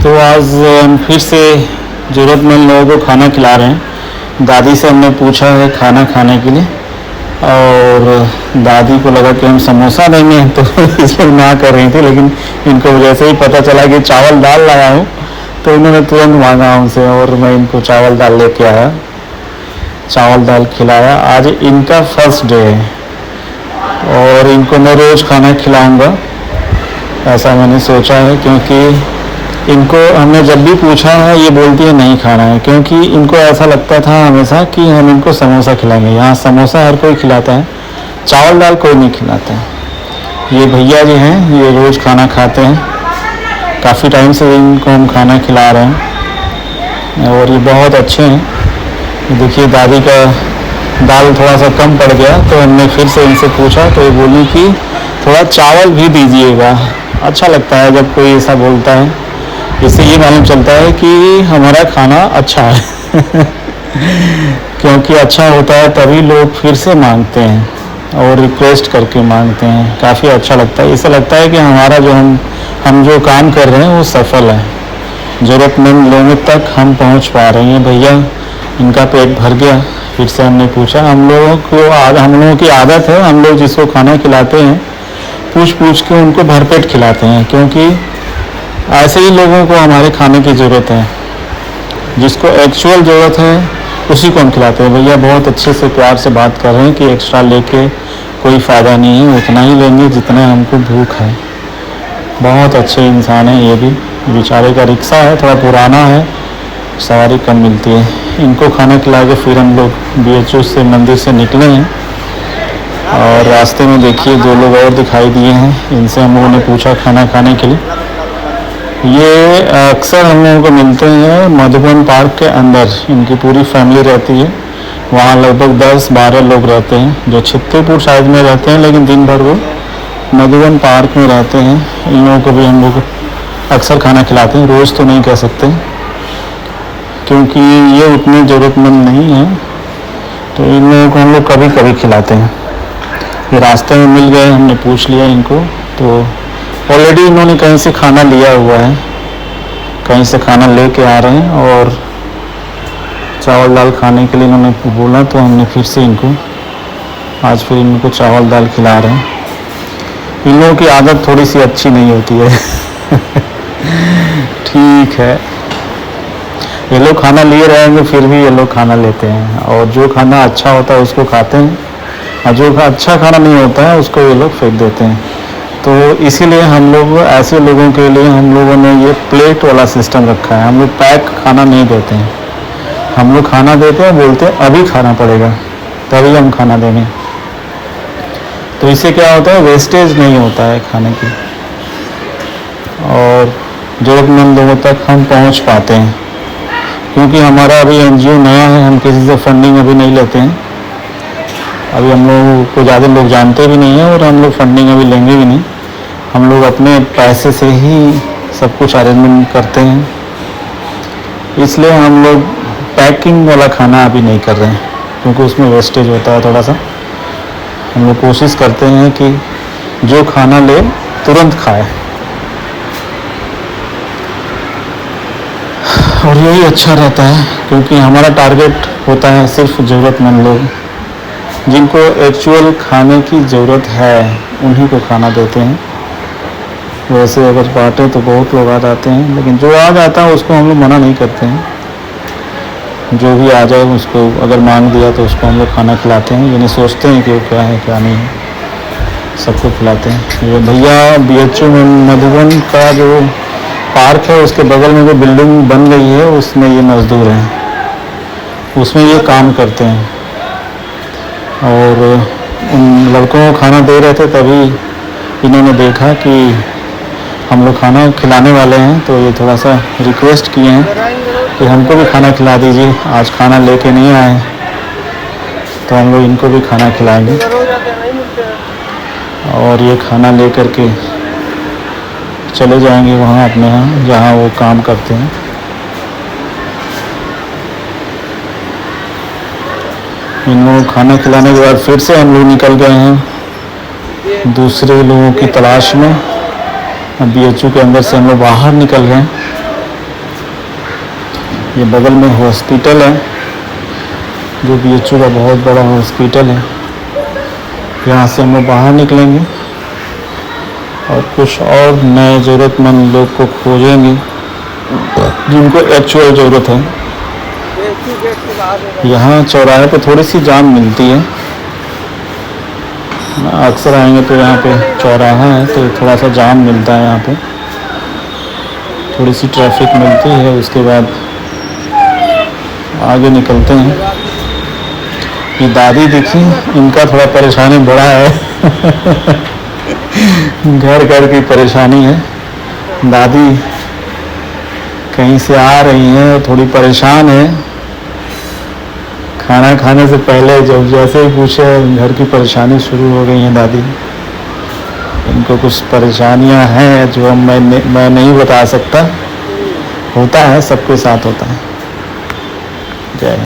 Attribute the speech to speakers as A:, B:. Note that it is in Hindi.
A: तो आज हम फिर से ज़रूरतमंद लोगों को खाना खिला रहे हैं। दादी से हमने पूछा है खाना खाने के लिए और दादी को लगा कि हम समोसा देंगे तो इसलिए ना कर रही थी, लेकिन इनको जैसे ही पता चला कि चावल दाल लाया हूँ तो इन्होंने तुरंत मांगा हमसे और मैं इनको चावल दाल लेके आया, चावल दाल खिलाया। आज इनका फर्स्ट डे है और इनको मैं रोज़ खाना खिलाऊँगा ऐसा मैंने सोचा है, क्योंकि इनको हमने जब भी पूछा है ये बोलती है नहीं खाना है, क्योंकि इनको ऐसा लगता था हमेशा कि हम इनको समोसा खिलाएंगे। यहाँ समोसा हर कोई खिलाता है, चावल दाल कोई नहीं खिलाता है। ये भैया जी हैं, ये रोज़ खाना खाते हैं, काफ़ी टाइम से इनको हम खाना खिला रहे हैं और ये बहुत अच्छे हैं। देखिए दादी का दाल थोड़ा सा कम पड़ गया तो हमने फिर से इनसे पूछा तो ये बोली कि थोड़ा चावल भी दीजिएगा। अच्छा लगता है जब कोई ऐसा बोलता है, इससे ये मालूम चलता है कि हमारा खाना अच्छा है क्योंकि अच्छा होता है तभी लोग फिर से मांगते हैं और रिक्वेस्ट करके मांगते हैं। काफ़ी अच्छा लगता है, इससे लगता है कि हमारा जो हम जो काम कर रहे हैं वो सफल है, ज़रूरतमंद लोगों तक हम पहुंच पा रहे हैं। भैया इनका पेट भर गया, फिर से हमने पूछा। हम लोगों की आदत है, हम लोग जिसको खाना खिलाते हैं पूछ पूछ के उनको भरपेट खिलाते हैं, क्योंकि ऐसे ही लोगों को हमारे खाने की ज़रूरत है। जिसको एक्चुअल ज़रूरत है उसी को हम खिलाते हैं। भैया बहुत अच्छे से प्यार से बात कर रहे हैं कि एक्स्ट्रा लेके कोई फ़ायदा नहीं है, उतना ही लेंगे जितना हमको भूख है। बहुत अच्छे इंसान हैं ये भी। बेचारे का रिक्शा है, थोड़ा पुराना है, सवारी कम मिलती है। इनको खाना खिला के फिर हम लोग BHU से मंदिर से निकले हैं और रास्ते में देखिए 2 लोग और दिखाई दिए हैं। इनसे हम लोगों ने पूछा खाना खाने के लिए। ये अक्सर हम लोगों को मिलते हैं मधुबन पार्क के अंदर, इनकी पूरी फैमिली रहती है। वहाँ लगभग 10-12 लोग रहते हैं जो छित्तेपुर साइड में रहते हैं, लेकिन दिन भर वो मधुबन पार्क में रहते हैं। इन लोगों को भी हम लोग अक्सर खाना खिलाते हैं, रोज़ तो नहीं कह सकते क्योंकि ये उतने ज़रूरतमंद नहीं हैं, तो इन लोगों को हम लोग कभी कभी खिलाते हैं। ये रास्ते में मिल गए, हमने पूछ लिया इनको, तो ऑलरेडी इन्होंने कहीं से खाना लिया हुआ है, कहीं से खाना लेके आ रहे हैं और चावल दाल खाने के लिए इन्होंने बोला, तो हमने फिर से इनको आज फिर इनको चावल दाल खिला रहे हैं। इन लोगों की आदत थोड़ी सी अच्छी नहीं होती है ठीक है, ये लोग खाना लिए रहेंगे फिर भी ये लोग खाना लेते हैं, और जो खाना अच्छा होता है उसको खाते हैं और जो अच्छा खाना नहीं होता है उसको ये लोग फेंक देते हैं। तो इसीलिए हम लोग ऐसे लोगों के लिए हम लोगों ने ये प्लेट वाला सिस्टम रखा है। हम लोग पैक खाना नहीं देते हैं, हम लोग खाना देते हैं, बोलते हैं अभी खाना पड़ेगा तभी हम खाना देंगे। तो इससे क्या होता है, वेस्टेज नहीं होता है खाने की और ज़रूरतमंद लोगों तक हम पहुंच पाते हैं। क्योंकि हमारा अभी NGO नया है, हम किसी से फंडिंग अभी नहीं लेते हैं, अभी हम लोग को ज़्यादा लोग जानते भी नहीं हैं और हम लोग फंडिंग अभी लेंगे भी नहीं। हम लोग अपने पैसे से ही सब कुछ अरेंजमेंट करते हैं, इसलिए हम लोग पैकिंग वाला खाना अभी नहीं कर रहे हैं क्योंकि उसमें वेस्टेज होता है थोड़ा सा। हम लोग कोशिश करते हैं कि जो खाना ले तुरंत खाए और यही अच्छा रहता है, क्योंकि हमारा टारगेट होता है सिर्फ ज़रूरतमंद लोग, जिनको एक्चुअल खाने की ज़रूरत है उन्हीं को खाना देते हैं। वैसे अगर बांटे तो बहुत लोग आ जाते हैं, लेकिन जो आ जाता है उसको हम लोग मना नहीं करते हैं। जो भी आ जाए उसको अगर मांग दिया तो उसको हम लोग खाना खिलाते हैं, ये नहीं सोचते हैं कि वो क्या है क्या नहीं है, सबको खिलाते हैं। ये भैया BHU में मधुबन का जो पार्क है उसके बगल में जो बिल्डिंग बन गई है उसमें ये मज़दूर हैं, उसमें ये काम करते हैं और उन लड़कों को खाना दे रहे थे, तभी इन्होंने देखा कि हम लोग खाना खिलाने वाले हैं तो ये थोड़ा सा रिक्वेस्ट किए हैं कि हमको भी खाना खिला दीजिए। आज खाना लेके नहीं आए तो हम लोग इनको भी खाना खिलाएंगे और ये खाना ले कर के चले जाएंगे वहाँ अपने यहाँ जहाँ वो काम करते हैं। इन लोगों को खाना खिलाने के बाद फिर से हम लोग निकल गए हैं दूसरे लोगों की तलाश में। BHU के अंदर से हम लोग बाहर निकल गए ये बगल में हॉस्पिटल है, जो BHU का बहुत बड़ा हॉस्पिटल है। यहाँ से हम लोग बाहर निकलेंगे और कुछ और नए ज़रूरतमंद लोग को खोजेंगे जिनको एक्चुअल ज़रूरत है। यहाँ चौराहे पे थोड़ी सी जाम मिलती है, अक्सर आएंगे तो यहाँ पे चौराहा है तो थोड़ा सा जाम मिलता है, यहाँ पे थोड़ी सी ट्रैफिक मिलती है। उसके बाद आगे निकलते हैं। ये दादी देखी, इनका थोड़ा परेशानी बड़ा है घर घर की परेशानी है। दादी कहीं से आ रही हैं, थोड़ी परेशान है। खाना खाने से पहले जब जैसे ही पूछे घर की परेशानी शुरू हो गई है दादी। इनको कुछ परेशानियां हैं जो मैं नहीं बता सकता, होता है, सबके साथ होता है। जय